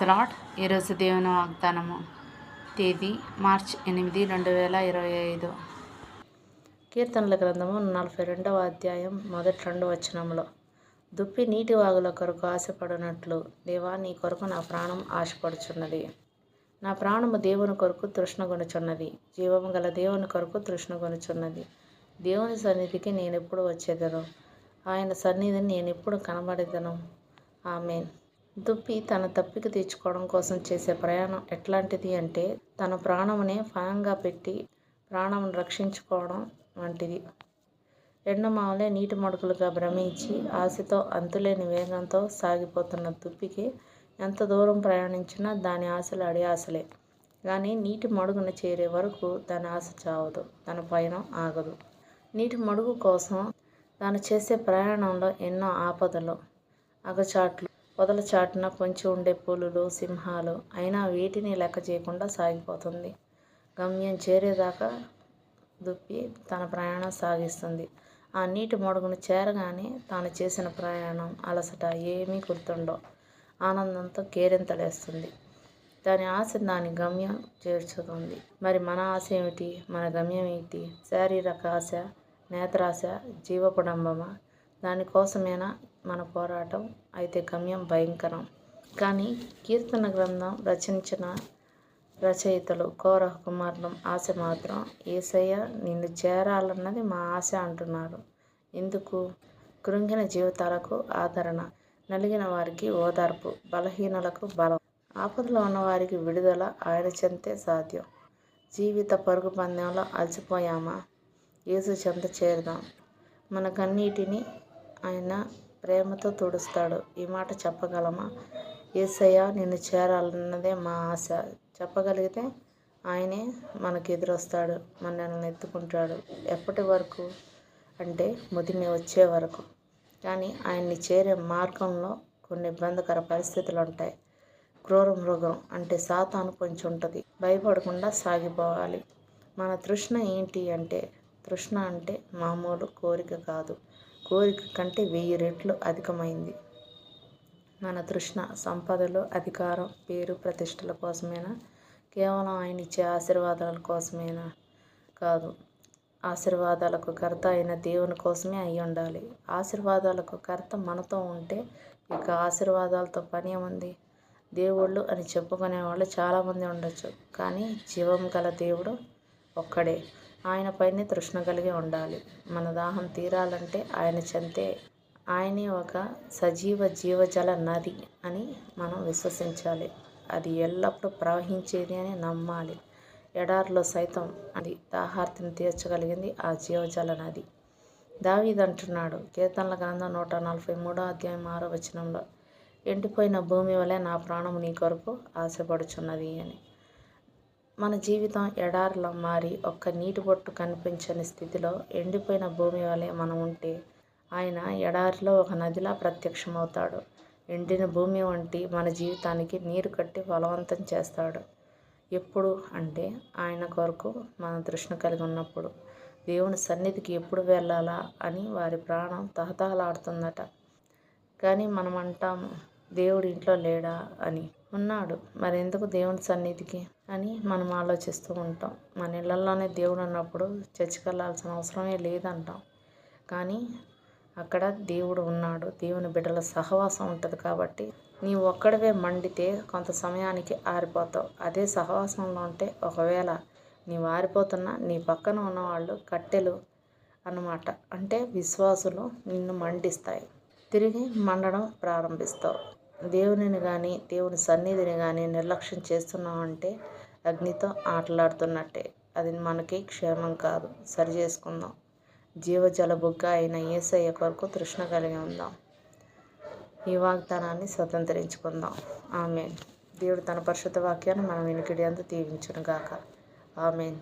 Lord. ఈరోజు దేవుని వాగ్దానము. తేదీ మార్చ్ 8, 2025. కీర్తనల గ్రంథము 42వ అధ్యాయం మొదటి 2 వచనములో, దుప్పి నీటి వాగుల కొరకు ఆశపడినట్లు దేవా, నీ కొరకు నా ప్రాణం ఆశపడుచున్నది. నా ప్రాణము దేవుని కొరకు తృష్ణగొనుచున్నది, జీవము గల దేవుని కొరకు తృష్ణగొనుచున్నది. దేవుని సన్నిధికి నేనెప్పుడు వచ్చేదను? ఆయన సన్నిధిని నేనెప్పుడు కనబడేదను? ఆమేన్. దుప్పి తన తప్పిక తీర్చుకోవడం కోసం చేసే ప్రయాణం ఎట్లాంటిది అంటే, తన ప్రాణమునే ఫలంగా పెట్టి ప్రాణమును రక్షించుకోవడం వంటిది. ఎండమావులే నీటి మడుగులుగా భ్రమించి ఆశతో అంతులేని వేగంతో సాగిపోతున్న దుప్పికి ఎంత దూరం ప్రయాణించినా దాని ఆశలు అడి ఆశలే. కానీ నీటి మడుగున చేరే వరకు దాని ఆశ చావదు, తన పయనం ఆగదు. నీటి మడుగు కోసం తాను చేసే ప్రయాణంలో ఎన్నో ఆపదలు, అగచాట్లు, పొదల చాటున పొంచి ఉండే పులులు, సింహాలు, అయినా వీటిని లెక్క చేయకుండా సాగిపోతుంది. గమ్యం చేరేదాకా దుప్పి తన ప్రయాణం సాగిస్తుంది. ఆ నీటి మడుగును చేరగానే తాను చేసిన ప్రయాణం, అలసట ఏమీ గుర్తుండవు. ఆనందంతో కేరింతలేస్తుంది. దాని ఆశ దాని గమ్యం చేర్చుతుంది. మరి మన ఆశ ఏమిటి? మన గమ్యం ఏమిటి? శారీరక ఆశ, నేత్రాశ, జీవపుడంబమా? దానికోసమేనా మన పోరాటం? అయితే గమ్యం భయంకరం. కానీ కీర్తన గ్రంథం రచించిన రచయితలు, కోరహ కుమారుల ఆశ మాత్రం, యేసయ్య నిన్ను చేరాలన్నది మా ఆశ అంటున్నారు. ఎందుకు? కృంగిన జీవితాలకు ఆదరణ, నలిగిన వారికి ఓదార్పు, బలహీనులకు బలం, ఆపదలో ఉన్నవారికి విడుదల ఆయన చెంతే సాధ్యం. జీవిత పరుగు పందెంలో అలసిపోయామా? యేసు చెంత చేరుదాం. మన కన్నీటిని ఆయన ప్రేమతో తుడుస్తాడు. ఈ మాట చెప్పగలమా? యేసయ్య నిన్ను చేరాలన్నదే మా ఆశ చెప్పగలిగితే ఆయనే మనకు ఎదురొస్తాడు, మనల్ని ఎత్తుకుంటాడు. ఎప్పటి వరకు అంటే ముదిమి వచ్చే వరకు. కానీ ఆయన్ని చేరే మార్గంలో కొన్ని ఇబ్బందికర పరిస్థితులు ఉంటాయి. క్రూర మృగం అంటే సాతాను పొంచి ఉంటుంది. భయపడకుండా సాగిపోవాలి. మన తృష్ణ ఏంటి అంటే, తృష్ణ అంటే మామూలు కోరిక కాదు, కోరిక కంటే 1000 రెట్లు అధికమైంది. మన తృష్ణ సంపదలు, అధికారం, పేరు, ప్రతిష్టల కోసమేనా? కేవలం ఆయన ఇచ్చే ఆశీర్వాదాల కోసమేనా? కాదు. ఆశీర్వాదాలకు కర్త అయిన దేవుని కోసమే అయి ఉండాలి. ఆశీర్వాదాలకు కర్త మనతో ఉంటే ఇక ఆశీర్వాదాలతో పని ఏముంది? దేవుళ్ళు అని చెప్పుకునే వాళ్ళు చాలామంది ఉండొచ్చు, కానీ జీవం గల దేవుడు ఒక్కడే. ఆయన పైనే తృష్ణ కలిగి ఉండాలి. మన దాహం తీరాలంటే ఆయన చెంతే. ఆయనే ఒక సజీవ జీవజల నది అని మనం విశ్వసించాలి. అది ఎల్లప్పుడూ ప్రవహించేది అని నమ్మాలి. ఎడారిలో సైతం అది దాహార్తిని తీర్చగలిగింది ఆ జీవజల నది. దావీదు అంటున్నాడు, కీర్తనల గ్రంథం 143వ అధ్యాయం 6వ వచనంలో, ఎండిపోయిన భూమి వలె నా ప్రాణము నీ కొరకు ఆశపడుచున్నది అని. మన జీవితం ఎడారిలో మారి ఒక్క నీటి బొట్టు కనిపించని స్థితిలో ఎండిపోయిన భూమి వలె మనం ఉంటే, ఆయన ఎడారిలో ఒక నదిలా ప్రత్యక్షమవుతాడు. ఎండిన భూమి వంటి మన జీవితానికి నీరు కట్టి బలవంతం చేస్తాడు. ఎప్పుడు అంటే ఆయన కొరకు మన తృష్ణ కలిగి ఉన్నప్పుడు. దేవుని సన్నిధికి ఎప్పుడు వెళ్ళాలా అని వారి ప్రాణం తహతహలాడుతుందట. కానీ మనం అంటాము, దేవుడు ఇంట్లో లేడా అని. ఉన్నాడు, మరెందుకు దేవుని సన్నిధికి అని మనం ఆలోచిస్తూ ఉంటాం. మన ఇళ్లలోనే దేవుడు ఉన్నప్పుడు చర్చికి వెళ్ళాల్సిన అవసరమే లేదంటాం. కానీ అక్కడ దేవుడు ఉన్నాడు. దేవుని బిడ్డల సహవాసం ఉంటుంది కాబట్టి నీవు ఒక్కడివే మండితే కొంత సమయానికి ఆరిపోతావు. అదే సహవాసంలో ఉంటే ఒకవేళ నీవు ఆరిపోతున్నా నీ పక్కన ఉన్నవాళ్ళు కట్టెలు అన్నమాట, అంటే విశ్వాసులు నిన్ను మండిస్తాయి. తిరిగి మండడం ప్రారంభిస్తావు. దేవునిని కానీ దేవుని సన్నిధిని కానీ నిర్లక్ష్యం చేస్తున్నామంటే అగ్నితో ఆటలాడుతున్నట్టే. అది మనకి క్షేమం కాదు. సరి చేసుకుందాం. జీవజల బుగ్గ అయిన యేసయ్య కొరకు తృష్ణ కలిగి ఉందాం. ఈ వాగ్దానాన్ని స్వతంత్రించుకుందాం. ఆమేన్. దేవుడు తన పరిశుద్ధ వాక్యాన్ని మనం వినికిడి అందు దీవించును గాక. ఆమేన్.